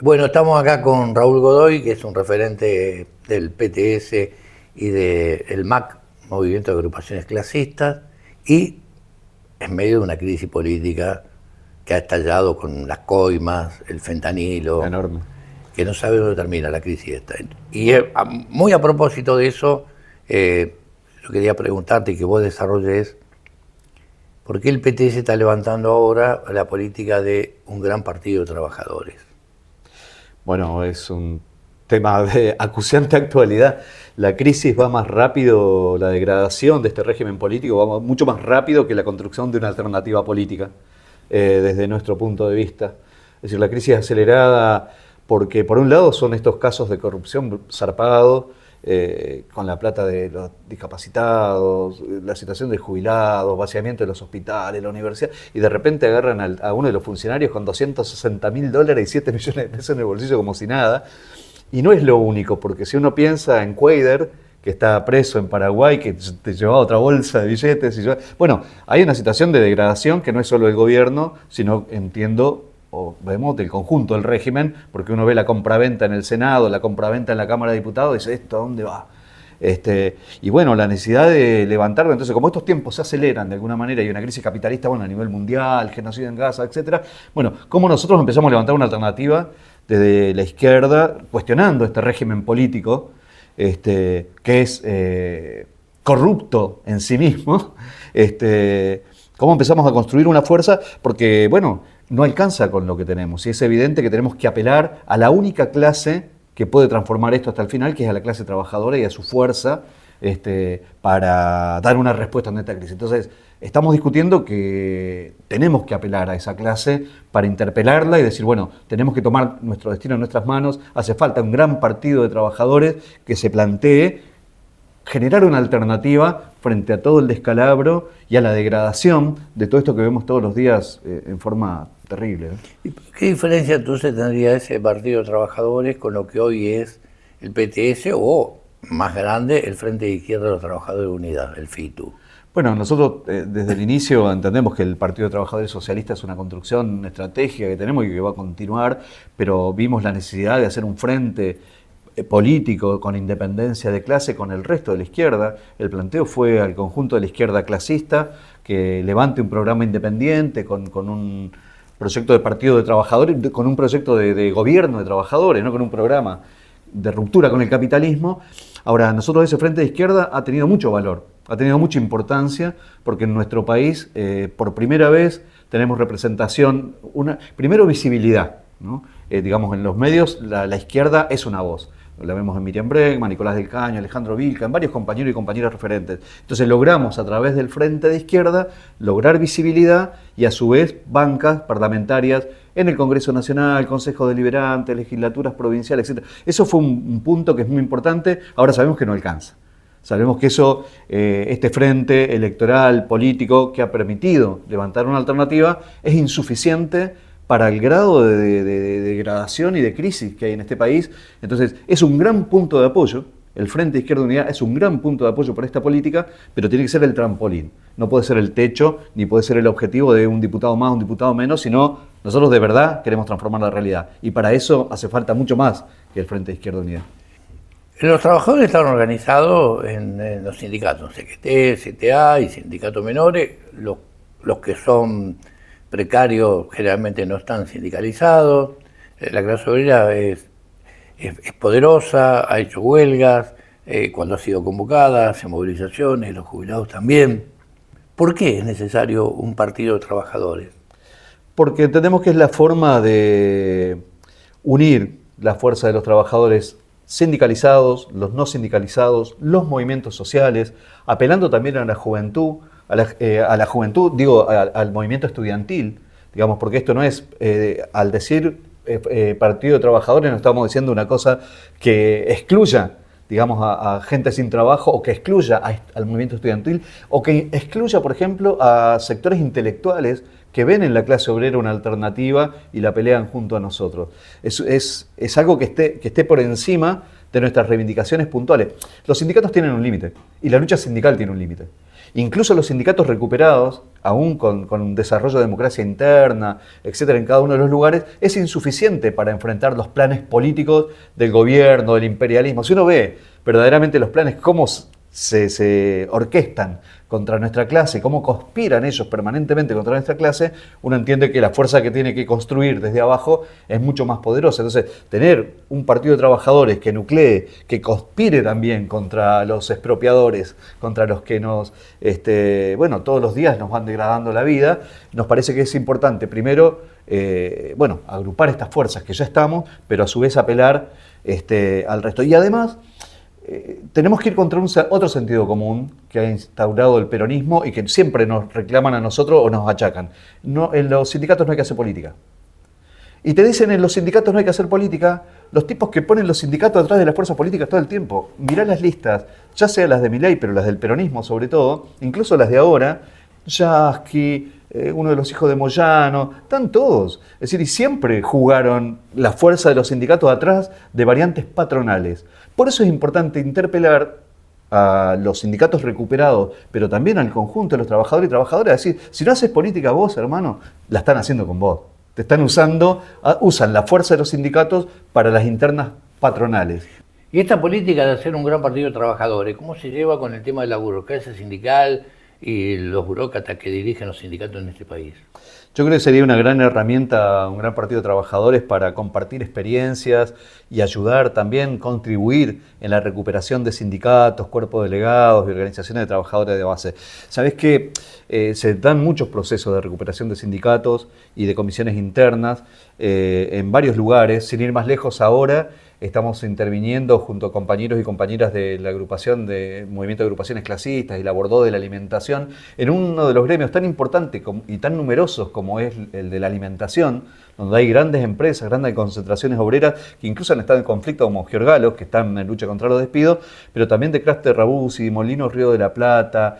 Bueno, estamos acá con Raúl Godoy, que es un referente del PTS y del MAC, Movimiento de Agrupaciones Clasistas, y en medio de una crisis política que ha estallado con las coimas, el fentanilo, Enorme. que no sabe dónde termina la crisis esta. Y muy a propósito de eso, yo quería preguntarte y que vos desarrolles, ¿por qué el PTS está levantando ahora la política de un gran partido de trabajadores? Bueno, es un tema de acuciante actualidad. La crisis va más rápido, la degradación de este régimen político va mucho más rápido que la construcción de una alternativa política, desde nuestro punto de vista. Es decir, la crisis es acelerada porque, por un lado, son estos casos de corrupción zarpados, con la plata de los discapacitados, la situación de jubilados, vaciamiento de los hospitales, la universidad, y de repente agarran a uno de los funcionarios con $260.000 y 7 millones de pesos en el bolsillo como si nada. Y no es lo único, porque si uno piensa en Cuader, que está preso en Paraguay, que te llevaba otra bolsa de billetes. Bueno, hay una situación de degradación que no es solo el gobierno, sino, entiendo, o vemos del conjunto del régimen, porque uno ve la compraventa en el Senado, la compraventa en la Cámara de Diputados, y dice, ¿esto a dónde va? Y bueno, la necesidad de levantarlo. Entonces, como estos tiempos se aceleran de alguna manera y hay una crisis capitalista, bueno, a nivel mundial, genocidio en Gaza, etcétera, bueno, ¿cómo nosotros empezamos a levantar una alternativa desde la izquierda, cuestionando este régimen político, que es corrupto en sí mismo? ¿Cómo empezamos a construir una fuerza? Porque, bueno, no alcanza con lo que tenemos y es evidente que tenemos que apelar a la única clase que puede transformar esto hasta el final, que es a la clase trabajadora y a su fuerza, para dar una respuesta ante esta crisis. Entonces, estamos discutiendo que tenemos que apelar a esa clase para interpelarla y decir, bueno, tenemos que tomar nuestro destino en nuestras manos, hace falta un gran partido de trabajadores que se plantee generar una alternativa frente a todo el descalabro y a la degradación de todo esto que vemos todos los días, en forma terrible, ¿no? ¿Y qué diferencia entonces tendría ese Partido de Trabajadores con lo que hoy es el PTS o, más grande, el Frente de Izquierda de los Trabajadores de Unidad, el FITU? Bueno, nosotros desde el inicio entendemos que el Partido de Trabajadores Socialistas es una construcción estratégica que tenemos y que va a continuar, pero vimos la necesidad de hacer un frente político con independencia de clase con el resto de la izquierda. El planteo fue al conjunto de la izquierda clasista que levante un programa independiente con un proyecto de partido de trabajadores, con un proyecto de gobierno de trabajadores, no con un programa de ruptura con el capitalismo. Ahora, nosotros ese frente de izquierda ha tenido mucho valor, ha tenido mucha importancia, porque en nuestro país, por primera vez, tenemos representación, primero visibilidad, ¿no? Digamos, en los medios la izquierda es una voz. La vemos en Miriam Bregman, Nicolás del Caño, Alejandro Vilca, en varios compañeros y compañeras referentes. Entonces logramos a través del frente de izquierda lograr visibilidad y a su vez bancas parlamentarias en el Congreso Nacional, Consejo Deliberante, legislaturas provinciales, etc. Eso fue un punto que es muy importante. Ahora sabemos que no alcanza. Sabemos que eso, este frente electoral, político, que ha permitido levantar una alternativa, es insuficiente para el grado de degradación y de crisis que hay en este país. Entonces, es un gran punto de apoyo. El Frente Izquierda Unidad es un gran punto de apoyo para esta política, pero tiene que ser el trampolín. No puede ser el techo, ni puede ser el objetivo de un diputado más, un diputado menos, sino nosotros de verdad queremos transformar la realidad. Y para eso hace falta mucho más que el Frente Izquierda Unidad. Los trabajadores están organizados en los sindicatos, CGT, CTA y sindicatos menores. Los que son precarios generalmente no están sindicalizados. La clase obrera es poderosa, ha hecho huelgas, cuando ha sido convocada, hace movilizaciones, los jubilados también. ¿Por qué es necesario un partido de trabajadores? Porque entendemos que es la forma de unir la fuerza de los trabajadores sindicalizados, los no sindicalizados, los movimientos sociales, apelando también a la juventud, a la juventud, digo, al movimiento estudiantil, digamos, porque esto no es, al decir partido de trabajadores, no estamos diciendo una cosa que excluya, digamos, a gente sin trabajo o que excluya al movimiento estudiantil o que excluya, por ejemplo, a sectores intelectuales que ven en la clase obrera una alternativa y la pelean junto a nosotros. Es algo que esté por encima de nuestras reivindicaciones puntuales. Los sindicatos tienen un límite y la lucha sindical tiene un límite. Incluso los sindicatos recuperados, aún con un desarrollo de democracia interna, etcétera, en cada uno de los lugares, es insuficiente para enfrentar los planes políticos del gobierno, del imperialismo. Si uno ve verdaderamente los planes, cómo se orquestan contra nuestra clase, cómo conspiran ellos permanentemente contra nuestra clase, uno entiende que la fuerza que tiene que construir desde abajo es mucho más poderosa. Entonces, tener un partido de trabajadores que nuclee, que conspire también contra los expropiadores, contra los que todos los días nos van degradando la vida, nos parece que es importante, primero, agrupar estas fuerzas que ya estamos, pero a su vez apelar al resto. Y además, tenemos que ir contra otro sentido común que ha instaurado el peronismo y que siempre nos reclaman a nosotros o nos achacan. No, en los sindicatos no hay que hacer política. Y te dicen en los sindicatos no hay que hacer política los tipos que ponen los sindicatos atrás de las fuerzas políticas todo el tiempo. Mirá las listas, ya sea las de Milei, pero las del peronismo sobre todo, incluso las de ahora, Yasky, uno de los hijos de Moyano, están todos. Es decir, y siempre jugaron la fuerza de los sindicatos atrás de variantes patronales. Por eso es importante interpelar a los sindicatos recuperados, pero también al conjunto de los trabajadores y trabajadoras, decir, si no haces política vos, hermano, la están haciendo con vos. Te están usan la fuerza de los sindicatos para las internas patronales. Y esta política de hacer un gran partido de trabajadores, ¿cómo se lleva con el tema de la burocracia sindical y los burócratas que dirigen los sindicatos en este país? Yo creo que sería una gran herramienta, un gran partido de trabajadores para compartir experiencias y ayudar también, contribuir en la recuperación de sindicatos, cuerpos delegados y organizaciones de trabajadores de base. Sabés que se dan muchos procesos de recuperación de sindicatos y de comisiones internas en varios lugares. Sin ir más lejos, ahora estamos interviniendo junto a compañeros y compañeras de la agrupación de Movimiento de Agrupaciones Clasistas y la Bordó de la Alimentación en uno de los gremios tan importantes y tan numerosos como es el de la alimentación, donde hay grandes empresas, grandes concentraciones obreras que incluso han estado en conflicto como Giorgalos, que están en lucha contra los despidos, pero también de Craster Rabusi, Molinos Río de la Plata,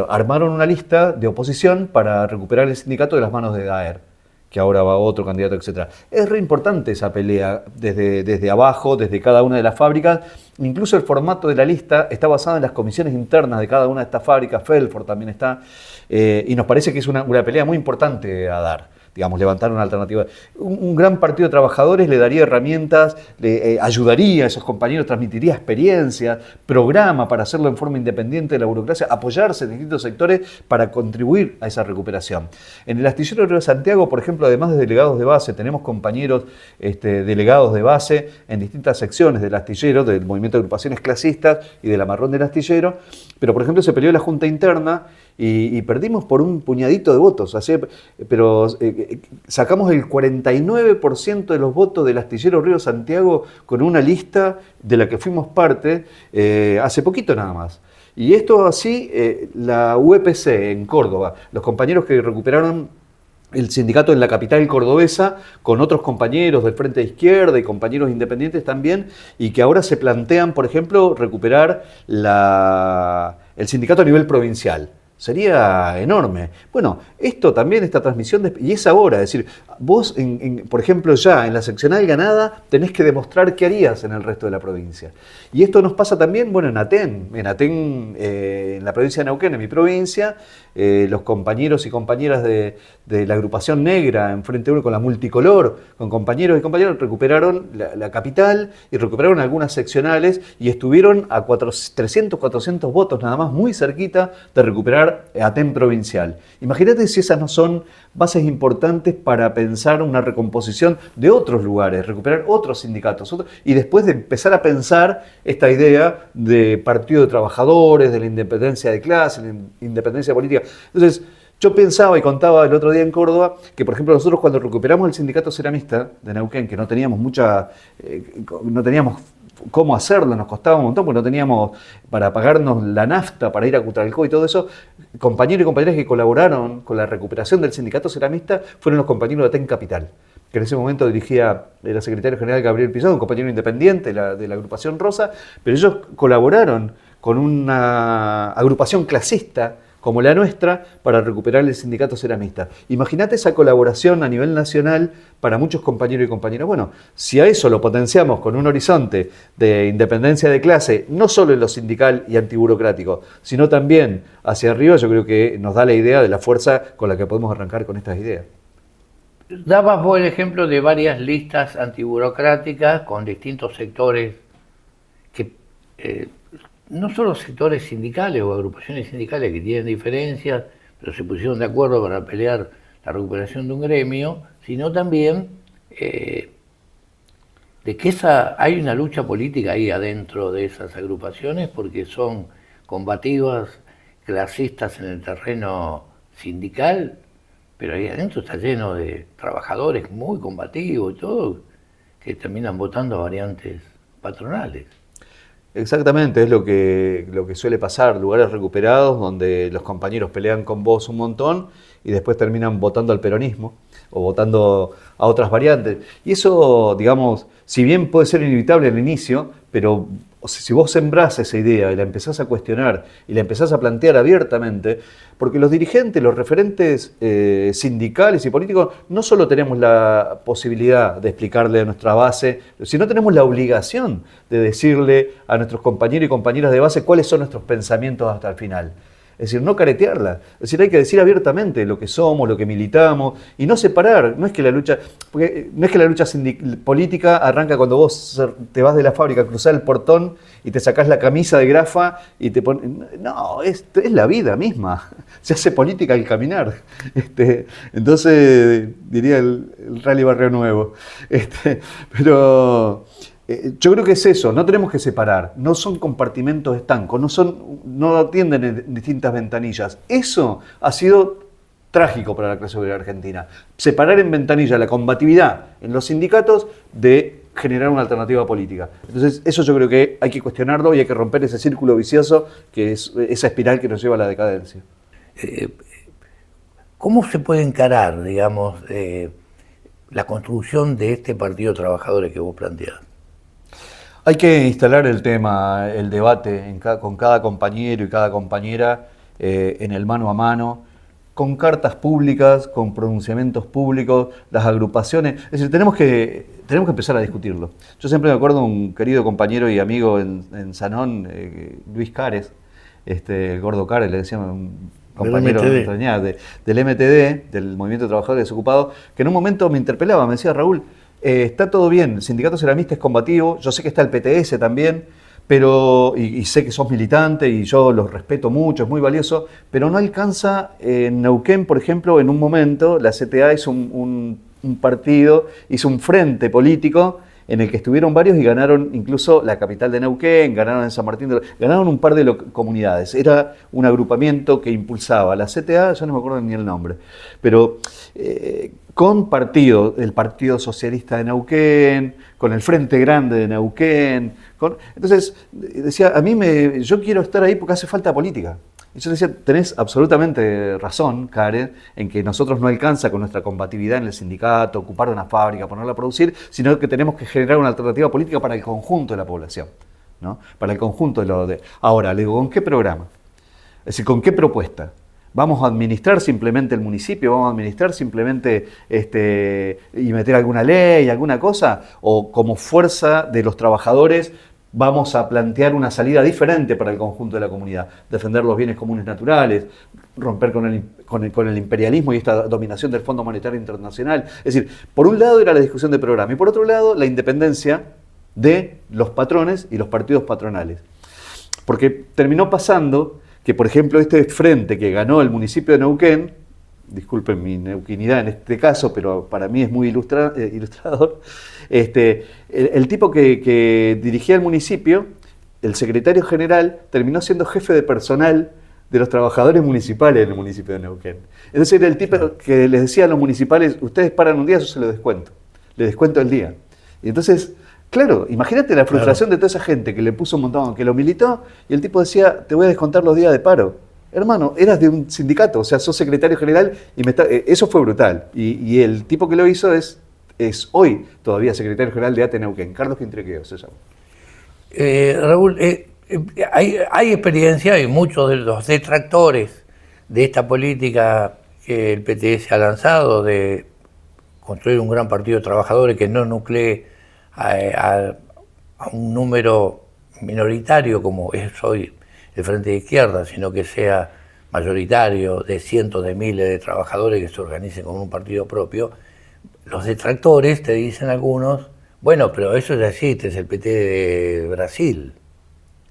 armaron una lista de oposición para recuperar el sindicato de las manos de Daer, que ahora va otro candidato, etc. Es re importante esa pelea desde abajo, desde cada una de las fábricas. Incluso el formato de la lista está basado en las comisiones internas de cada una de estas fábricas. Felford también está. Y nos parece que es una pelea muy importante a dar. Digamos, levantar una alternativa. Un gran partido de trabajadores le daría herramientas, le ayudaría a esos compañeros, transmitiría experiencias, programa para hacerlo en forma independiente de la burocracia, apoyarse en distintos sectores para contribuir a esa recuperación. En el Astillero Río de Santiago, por ejemplo, además de delegados de base, tenemos compañeros delegados de base en distintas secciones del astillero, del Movimiento de Agrupaciones Clasistas y del Amarrón del Astillero, pero por ejemplo se peleó la Junta Interna y perdimos por un puñadito de votos, pero sacamos el 49% de los votos del Astillero Río Santiago con una lista de la que fuimos parte hace poquito nada más. Y esto así, la UPC en Córdoba, los compañeros que recuperaron el sindicato en la capital cordobesa, con otros compañeros del Frente de Izquierda y compañeros independientes también, y que ahora se plantean, por ejemplo, recuperar el sindicato a nivel provincial. Sería enorme. Bueno, esto también, esta transmisión, y es ahora, es decir, vos, por ejemplo, ya en la seccional ganada, tenés que demostrar qué harías en el resto de la provincia. Y esto nos pasa también, bueno, en Aten, en la provincia de Neuquén, en mi provincia, los compañeros y compañeras de la agrupación negra en Frente 1 con la multicolor, con compañeros y compañeras, recuperaron la capital y recuperaron algunas seccionales y estuvieron a 300, 400 votos nada más, muy cerquita de recuperar Aten provincial. Imagínate si esas no son bases importantes para pensar una recomposición de otros lugares, recuperar otros sindicatos, y después de empezar a pensar esta idea de partido de trabajadores, de la independencia de clase, la independencia política. Entonces, yo pensaba y contaba el otro día en Córdoba que, por ejemplo, nosotros cuando recuperamos el sindicato ceramista de Neuquén, que no teníamos cómo hacerlo, nos costaba un montón porque no teníamos para pagarnos la nafta para ir a Cutralcó y todo eso, compañeros y compañeras que colaboraron con la recuperación del sindicato ceramista fueron los compañeros de Aten Capital, que en ese momento era secretario general Gabriel Pizón, un compañero independiente de la agrupación Rosa, pero ellos colaboraron con una agrupación clasista como la nuestra para recuperar el sindicato ceramista. Imagínate esa colaboración a nivel nacional para muchos compañeros y compañeras. Bueno, si a eso lo potenciamos con un horizonte de independencia de clase, no solo en lo sindical y antiburocrático, sino también hacia arriba, yo creo que nos da la idea de la fuerza con la que podemos arrancar con estas ideas. Dabas vos el ejemplo de varias listas antiburocráticas con distintos sectores que no solo sectores sindicales o agrupaciones sindicales que tienen diferencias, pero se pusieron de acuerdo para pelear la recuperación de un gremio, sino también de que hay una lucha política ahí adentro de esas agrupaciones porque son combativas, clasistas en el terreno sindical, pero ahí adentro está lleno de trabajadores muy combativos y todo, que terminan votando a variantes patronales. Exactamente, es lo que suele pasar, lugares recuperados donde los compañeros pelean con vos un montón y después terminan votando al peronismo o votando a otras variantes. Y eso, digamos, si bien puede ser inevitable al inicio, pero si vos sembrás esa idea y la empezás a cuestionar y la empezás a plantear abiertamente, porque los dirigentes, los referentes sindicales y políticos, no solo tenemos la posibilidad de explicarle a nuestra base, sino tenemos la obligación de decirle a nuestros compañeros y compañeras de base cuáles son nuestros pensamientos hasta el final. Es decir, no caretearla. Es decir, hay que decir abiertamente lo que somos, lo que militamos, y no separar. No es que la lucha política arranca cuando vos te vas de la fábrica, cruzás el portón y te sacás la camisa de grafa y te pones... No, es la vida misma. Se hace política al caminar. Entonces, diría el Rally Barrio Nuevo. Pero... yo creo que es eso, no tenemos que separar, no son compartimentos estancos, no atienden en distintas ventanillas. Eso ha sido trágico para la clase obrera argentina. Separar en ventanilla la combatividad en los sindicatos de generar una alternativa política. Entonces, eso yo creo que hay que cuestionarlo y hay que romper ese círculo vicioso que es esa espiral que nos lleva a la decadencia. ¿Cómo se puede encarar, digamos, la construcción de este partido de trabajadores que vos planteás? Hay que instalar el tema, el debate con cada compañero y cada compañera en el mano a mano, con cartas públicas, con pronunciamientos públicos, las agrupaciones. Es decir, tenemos que empezar a discutirlo. Yo siempre me acuerdo de un querido compañero y amigo en Sanón, Luis Cares, el gordo Cares, le decíamos, un compañero del MTD, del Movimiento de Trabajadores Desocupados, que en un momento me interpelaba, me decía: Raúl, está todo bien, el sindicato ceramista es combativo, yo sé que está el PTS también, pero y sé que sos militante y yo los respeto mucho, es muy valioso, pero no alcanza. En Neuquén, por ejemplo, en un momento la CTA hizo un partido, hizo un frente político en el que estuvieron varios y ganaron incluso la capital de Neuquén, ganaron en San Martín, ganaron un par de comunidades. Era un agrupamiento que impulsaba la CTA, yo no me acuerdo ni el nombre, pero con partido, el Partido Socialista de Neuquén, con el Frente Grande de Neuquén. Entonces, decía, yo quiero estar ahí porque hace falta política. Y yo decía, tenés absolutamente razón, Karen, en que nosotros no alcanza con nuestra combatividad en el sindicato, ocupar una fábrica, ponerla a producir, sino que tenemos que generar una alternativa política para el conjunto de la población, ¿no? Para el conjunto de... Ahora, le digo, ¿con qué programa? Es decir, ¿con qué propuesta? ¿Vamos a administrar simplemente el municipio? ¿Vamos a administrar simplemente y meter alguna ley, alguna cosa? ¿O como fuerza de los trabajadores vamos a plantear una salida diferente para el conjunto de la comunidad? Defender los bienes comunes naturales, romper con el imperialismo y esta dominación del Fondo Monetario Internacional. Es decir, por un lado era la discusión de programa y por otro lado la independencia de los patrones y los partidos patronales. Porque terminó pasando que, por ejemplo, este frente que ganó el municipio de Neuquén, disculpen mi neuquinidad en este caso, pero para mí es muy ilustrador, el tipo que dirigía el municipio, el secretario general, terminó siendo jefe de personal de los trabajadores municipales en el municipio de Neuquén. Entonces era el tipo que les decía a los municipales: ustedes paran un día, yo se lo descuento, le descuento el día. Y entonces... claro, imagínate la frustración de toda esa gente que le puso un montón, que lo militó, y el tipo decía: te voy a descontar los días de paro. Hermano, eras de un sindicato, o sea, sos secretario general, y eso fue brutal. Y el tipo que lo hizo es hoy todavía secretario general de ATE Neuquén, Carlos Quintrequeo se llama. Raúl, hay experiencia y muchos de los detractores de esta política que el PTS ha lanzado de construir un gran partido de trabajadores que no nuclee a un número minoritario como es hoy el Frente de Izquierda, sino que sea mayoritario de cientos de miles de trabajadores que se organicen con un partido propio. Los detractores te dicen algunos, bueno, pero eso ya existe, es el PT de Brasil.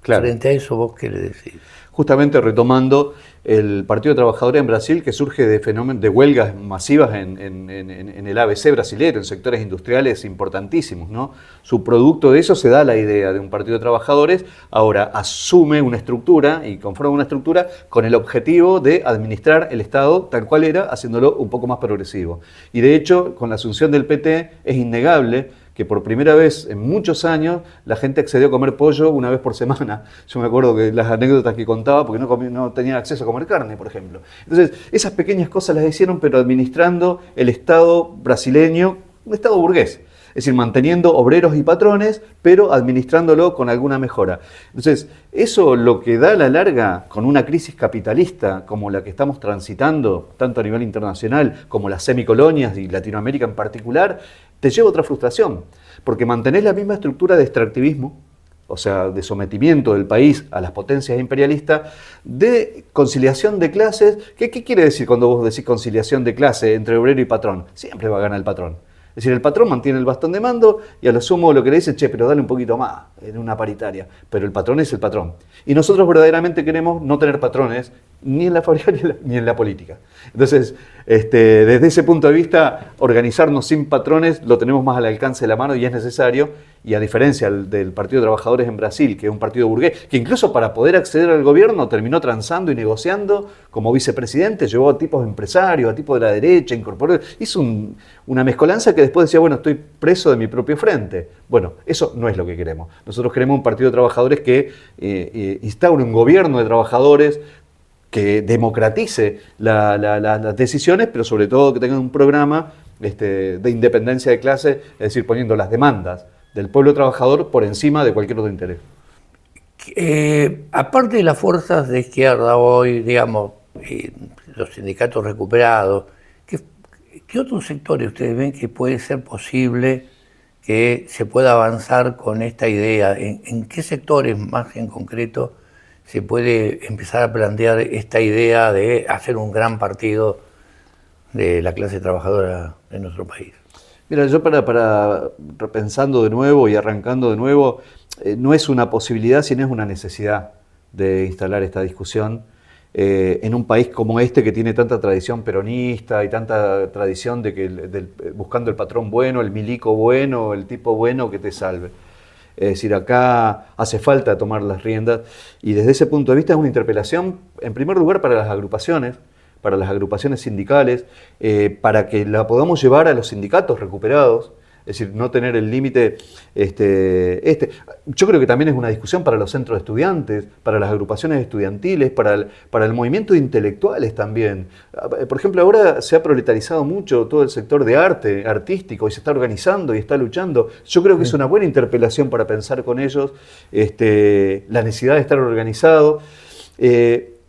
Claro. Frente a eso, ¿vos qué le decís? Justamente retomando el Partido de Trabajadores en Brasil, que surge de fenómenos de huelgas masivas en el ABC brasileño, en sectores industriales importantísimos, ¿no? Su producto de eso se da la idea de un Partido de Trabajadores, ahora asume una estructura y conforma una estructura con el objetivo de administrar el Estado tal cual era, haciéndolo un poco más progresivo. Y de hecho, con la asunción del PT es innegable que por primera vez en muchos años la gente accedió a comer pollo una vez por semana. Yo me acuerdo que las anécdotas que contaba, porque no tenía acceso a comer carne, por ejemplo. Entonces, esas pequeñas cosas las hicieron, pero administrando el Estado brasileño, un Estado burgués. Es decir, manteniendo obreros y patrones, pero administrándolo con alguna mejora. Entonces, eso lo que da a la larga, con una crisis capitalista como la que estamos transitando, tanto a nivel internacional como las semicolonias y Latinoamérica en particular, te lleva a otra frustración, porque mantenés la misma estructura de extractivismo, o sea, de sometimiento del país a las potencias imperialistas, de conciliación de clases. ¿Qué quiere decir cuando vos decís conciliación de clase entre obrero y patrón? Siempre va a ganar el patrón. Es decir, el patrón mantiene el bastón de mando y a lo sumo lo que le dice, che, pero dale un poquito más en una paritaria. Pero el patrón es el patrón. Y nosotros verdaderamente queremos no tener patrones ni en la fábrica ni en la política. Entonces, desde ese punto de vista, organizarnos sin patrones lo tenemos más al alcance de la mano y es necesario. Y a diferencia del Partido de Trabajadores en Brasil, que es un partido burgués, que incluso para poder acceder al gobierno terminó transando y negociando como vicepresidente, llevó a tipos empresarios, a tipos de la derecha, incorporó, hizo una mezcolanza que después decía, bueno, estoy preso de mi propio frente. Bueno, eso no es lo que queremos. Nosotros queremos un Partido de Trabajadores que instaure un gobierno de trabajadores, que democratice las decisiones, pero sobre todo que tenga un programa de independencia de clase, es decir, poniendo las demandas del pueblo trabajador por encima de cualquier otro interés. Aparte de las fuerzas de izquierda hoy, digamos, los sindicatos recuperados, ¿qué otros sectores ustedes ven que puede ser posible que se pueda avanzar con esta idea? ¿En qué sectores más en concreto se puede empezar a plantear esta idea de hacer un gran partido de la clase trabajadora de nuestro país? Mira, yo para repensando de nuevo y arrancando de nuevo, no es una posibilidad, sino es una necesidad de instalar esta discusión en un país como este que tiene tanta tradición peronista y tanta tradición de que buscando el patrón bueno, el milico bueno, el tipo bueno que te salve. Es decir, acá hace falta tomar las riendas y desde ese punto de vista es una interpelación, en primer lugar, para las agrupaciones sindicales, para que la podamos llevar a los sindicatos recuperados, es decir, no tener el límite. Yo creo que también es una discusión para los centros de estudiantes, para las agrupaciones estudiantiles, para el movimiento de intelectuales también. Por ejemplo, ahora se ha proletarizado mucho todo el sector de arte, artístico, y se está organizando y está luchando. Yo creo que es una buena interpelación para pensar con ellos la necesidad de estar organizado.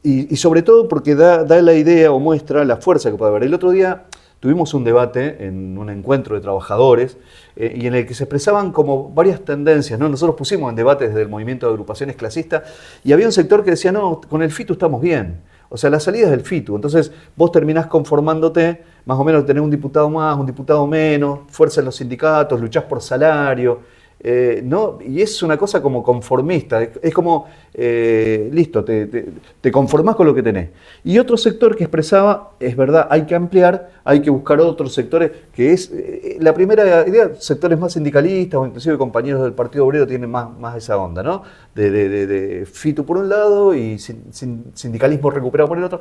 Y sobre todo porque da la idea o muestra la fuerza que puede haber. El otro día tuvimos un debate en un encuentro de trabajadores y en el que se expresaban como varias tendencias, ¿no? Nosotros pusimos en debate desde el movimiento de agrupaciones clasistas y había un sector que decía, no, con el FITU estamos bien. O sea, la salida es del FITU. Entonces vos terminás conformándote, más o menos tenés un diputado más, un diputado menos, fuerza en los sindicatos, luchás por salario. ¿No? Y es una cosa como conformista, es como, listo, te conformás con lo que tenés. Y otro sector que expresaba, es verdad, hay que ampliar, hay que buscar otros sectores, que es la primera idea, sectores más sindicalistas o inclusive compañeros del Partido Obrero tienen más esa onda, ¿no? De FITU por un lado y sindicalismo recuperado por el otro.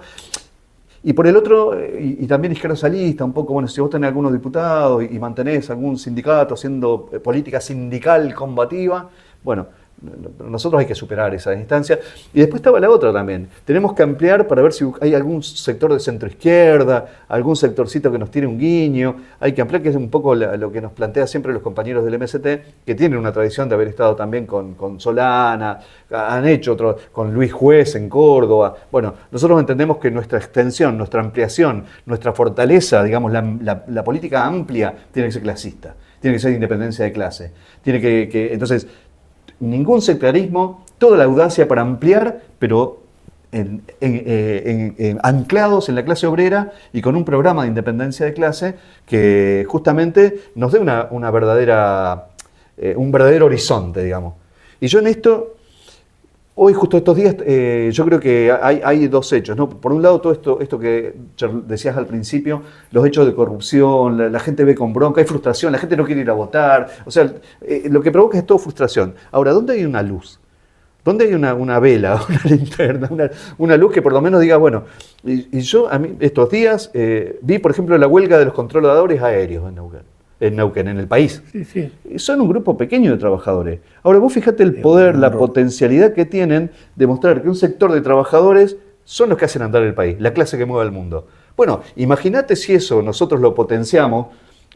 Y por el otro, y también izquierdocalista, un poco, bueno, si vos tenés algunos diputados y mantenés algún sindicato haciendo política sindical combativa, bueno, Nosotros hay que superar esa instancia. Y después estaba la otra también. Tenemos que ampliar para ver si hay algún sector de centro izquierda, algún sectorcito que nos tire un guiño. Hay que ampliar, que es un poco lo que nos plantea siempre los compañeros del MST, que tienen una tradición de haber estado también con Solana, han hecho otro, con Luis Juez en Córdoba. Bueno, nosotros entendemos que nuestra extensión, nuestra ampliación, nuestra fortaleza, digamos, la política amplia tiene que ser clasista, tiene que ser independencia de clase. Entonces, ningún sectarismo, toda la audacia para ampliar, pero anclados en la clase obrera y con un programa de independencia de clase que justamente nos dé un verdadero horizonte, digamos. Y yo en esto, hoy justo estos días, yo creo que hay dos hechos, ¿no? Por un lado, todo esto que decías al principio, los hechos de corrupción, la gente ve con bronca, hay frustración, la gente no quiere ir a votar, o sea, lo que provoca es todo frustración. Ahora, ¿dónde hay una luz? ¿Dónde hay una vela, una linterna, una luz que por lo menos diga, bueno, y yo a mí estos días vi, por ejemplo, la huelga de los controladores aéreos en Neuquén, en el país. Sí, sí. Son un grupo pequeño de trabajadores. Ahora, vos fíjate el poder, la potencialidad que tienen de mostrar que un sector de trabajadores son los que hacen andar el país, la clase que mueve el mundo. Bueno, imagínate si eso nosotros lo potenciamos,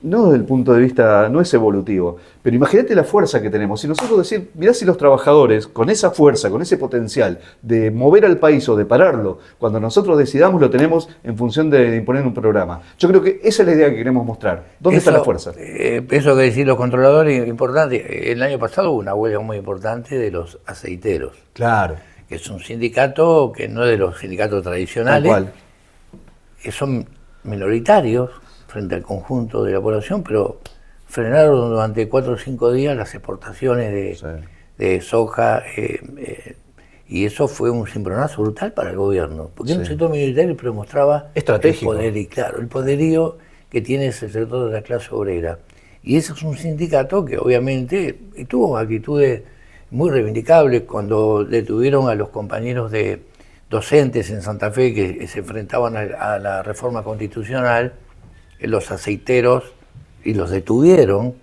no desde el punto de vista, no es evolutivo, pero imagínate la fuerza que tenemos. Si nosotros decir, mirá si los trabajadores, con esa fuerza, con ese potencial de mover al país o de pararlo, cuando nosotros decidamos lo tenemos en función de imponer un programa. Yo creo que esa es la idea que queremos mostrar. ¿Dónde está la fuerza? Eso que decís los controladores, importante. El año pasado hubo una huelga muy importante de los aceiteros. Claro. Que es un sindicato que no es de los sindicatos tradicionales, que son minoritarios frente al conjunto de la población, pero frenaron durante 4 o 5 días las exportaciones de soja, y eso fue un cimbronazo brutal para el gobierno, porque era un sector minoritario, pero mostraba estratégico. El poderío que tiene ese sector de la clase obrera. Y ese es un sindicato que obviamente tuvo actitudes muy reivindicables cuando detuvieron a los compañeros de docentes en Santa Fe que se enfrentaban a la reforma constitucional. Los aceiteros, y los detuvieron,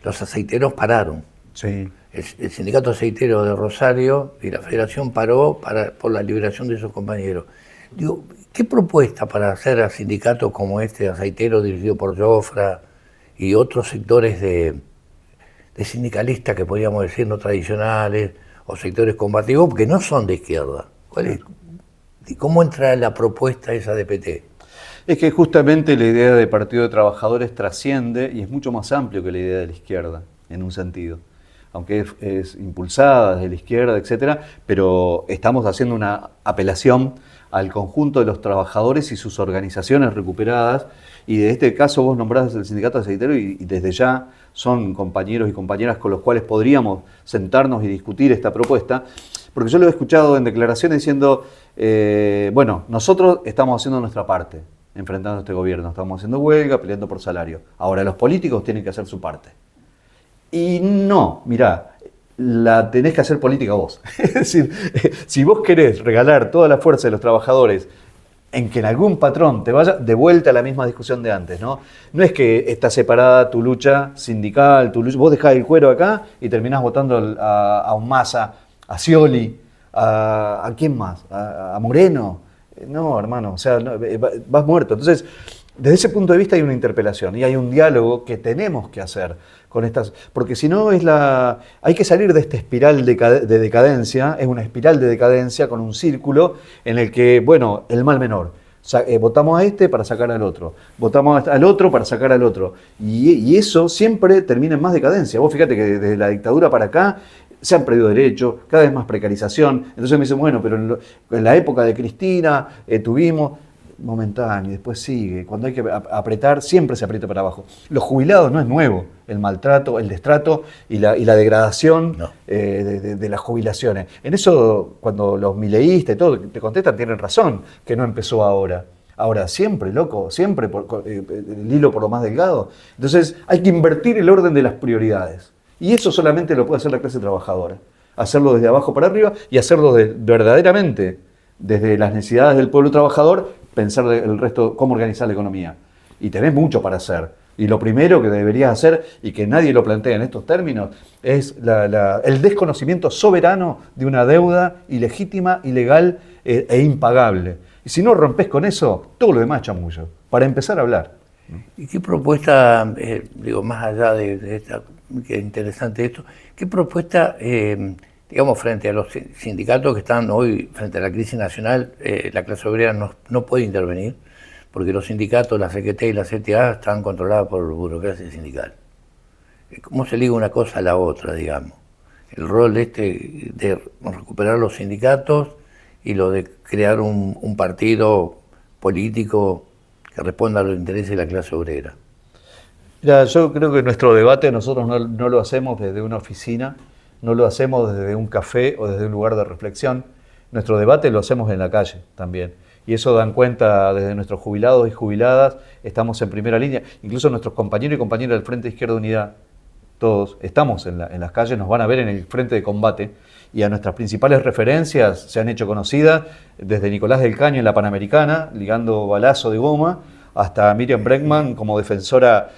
los aceiteros pararon. Sí. El sindicato aceitero de Rosario y la federación paró por la liberación de esos compañeros. Digo, ¿qué propuesta para hacer a sindicatos como este aceitero dirigido por Jofra y otros sectores de sindicalistas que podríamos decir no tradicionales o sectores combativos que no son de izquierda? ¿Cómo entra la propuesta esa de PT? Es que justamente la idea de Partido de Trabajadores trasciende y es mucho más amplio que la idea de la izquierda, en un sentido. Aunque es impulsada desde la izquierda, etcétera, pero estamos haciendo una apelación al conjunto de los trabajadores y sus organizaciones recuperadas. Y de este caso vos nombrás el sindicato aceitero y desde ya son compañeros y compañeras con los cuales podríamos sentarnos y discutir esta propuesta. Porque yo lo he escuchado en declaraciones diciendo, bueno, nosotros estamos haciendo nuestra parte, enfrentando a este gobierno, estamos haciendo huelga, peleando por salario. Ahora los políticos tienen que hacer su parte. Y no, mirá, la tenés que hacer política vos. Es decir, si vos querés regalar toda la fuerza de los trabajadores en que en algún patrón te vaya, de vuelta a la misma discusión de antes, ¿no? No es que está separada tu lucha sindical, vos dejás el cuero acá y terminás votando a un Massa, a Scioli, ¿a quién más? ¿A Moreno? No, hermano, o sea, vas muerto. Entonces, desde ese punto de vista hay una interpelación y hay un diálogo que tenemos que hacer con estas, porque si no hay que salir de esta espiral de decadencia, es una espiral de decadencia con un círculo en el que, bueno, el mal menor. Votamos a este para sacar al otro, votamos al otro para sacar al otro. Y eso siempre termina en más decadencia. Vos fíjate que desde la dictadura para acá se han perdido derechos, cada vez más precarización. Entonces me dicen, bueno, pero en la época de Cristina tuvimos momentáneo y después sigue. Cuando hay que apretar, siempre se aprieta para abajo. Los jubilados no es nuevo, el maltrato, el destrato y la degradación de las jubilaciones. En eso, cuando los mileístas y todo te contestan, tienen razón, que no empezó ahora. Ahora, siempre, loco, siempre el hilo por lo más delgado. Entonces, hay que invertir el orden de las prioridades. Y eso solamente lo puede hacer la clase trabajadora. Hacerlo desde abajo para arriba y hacerlo verdaderamente desde las necesidades del pueblo trabajador, pensar el resto, cómo organizar la economía. Y tenés mucho para hacer. Y lo primero que deberías hacer, y que nadie lo plantea en estos términos, es el desconocimiento soberano de una deuda ilegítima, ilegal e impagable. Y si no rompes con eso, todo lo demás es chamullo, para empezar a hablar. ¿Y qué propuesta, digo, más allá de esta, que interesante esto, qué propuesta, digamos, frente a los sindicatos que están hoy, frente a la crisis nacional, la clase obrera no puede intervenir? Porque los sindicatos, la CGT y la CTA están controlados por burocracia sindical. ¿Cómo se liga una cosa a la otra, digamos? El rol de recuperar los sindicatos y lo de crear un partido político que responda a los intereses de la clase obrera. Mira, yo creo que nuestro debate nosotros no lo hacemos desde una oficina, no lo hacemos desde un café o desde un lugar de reflexión. Nuestro debate lo hacemos en la calle también. Y eso dan cuenta desde nuestros jubilados y jubiladas, estamos en primera línea. Incluso nuestros compañeros y compañeras del Frente Izquierda Unidad, todos estamos en las calles, nos van a ver en el frente de combate. Y a nuestras principales referencias se han hecho conocidas, desde Nicolás del Caño en la Panamericana, ligando balazo de goma, hasta Miriam Bregman como defensora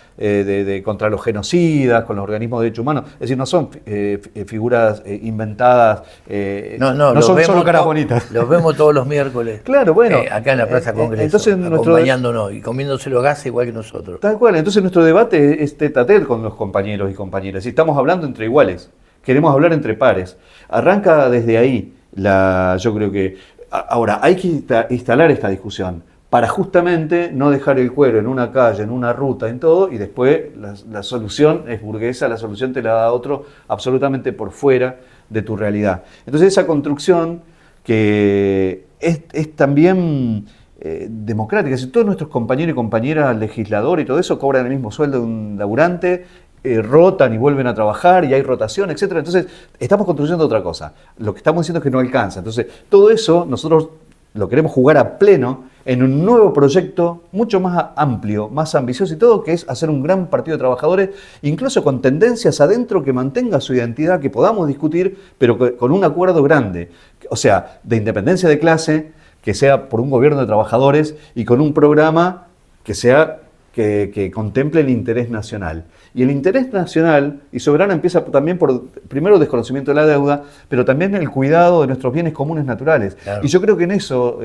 contra los genocidas, con los organismos de derechos humanos. Es decir, no son figuras inventadas, no son solo caras bonitas. Los vemos todos los miércoles. Claro, bueno. Acá en la Plaza Congreso, acompañándonos y comiéndose los gases igual que nosotros. Tal cual, entonces nuestro debate es tete a tete con los compañeros y compañeras. Y estamos hablando entre iguales, queremos hablar entre pares. Arranca desde ahí, yo creo que... Ahora, hay que instalar esta discusión para justamente no dejar el cuero en una calle, en una ruta, en todo, y después la solución es burguesa, la solución te la da otro absolutamente por fuera de tu realidad. Entonces esa construcción que es también democrática, si todos nuestros compañeros y compañeras legisladores y todo eso cobran el mismo sueldo de un laburante, rotan y vuelven a trabajar y hay rotación, etc. Entonces estamos construyendo otra cosa. Lo que estamos diciendo es que no alcanza. Entonces todo eso nosotros lo queremos jugar a pleno en un nuevo proyecto mucho más amplio, más ambicioso y todo, que es hacer un gran partido de trabajadores, incluso con tendencias adentro que mantenga su identidad, que podamos discutir, pero con un acuerdo grande. O sea, de independencia de clase, que sea por un gobierno de trabajadores y con un programa que sea que contemple el interés nacional. Y el interés nacional y soberano empieza también por, primero, desconocimiento de la deuda, pero también el cuidado de nuestros bienes comunes naturales. Claro. Y yo creo que en eso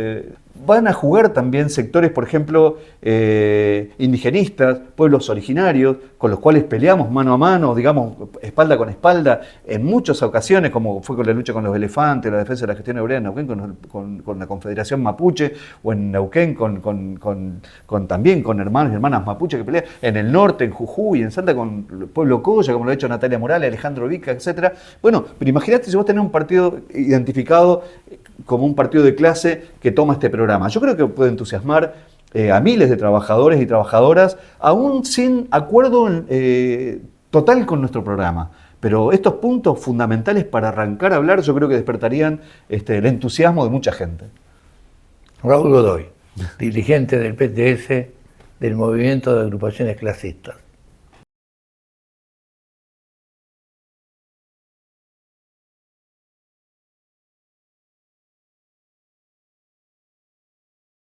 van a jugar también sectores, por ejemplo, indigenistas, pueblos originarios, con los cuales peleamos mano a mano, digamos, espalda con espalda, en muchas ocasiones, como fue con la lucha con los elefantes, la defensa de la gestión obrera en Neuquén, con la Confederación Mapuche, o en Neuquén también con hermanos y hermanas mapuche que pelean, en el norte, en Jujuy, en Salta, con el pueblo Coya, como lo ha hecho Natalia Morales, Alejandro Vica, etc. Bueno, pero imagínate si vos tenés un partido identificado como un partido de clase que toma este programa. Yo creo que puede entusiasmar a miles de trabajadores y trabajadoras, aún sin acuerdo total con nuestro programa. Pero estos puntos fundamentales para arrancar a hablar, yo creo que despertarían el entusiasmo de mucha gente. Raúl Godoy, dirigente del PTS, del Movimiento de Agrupaciones Clasistas.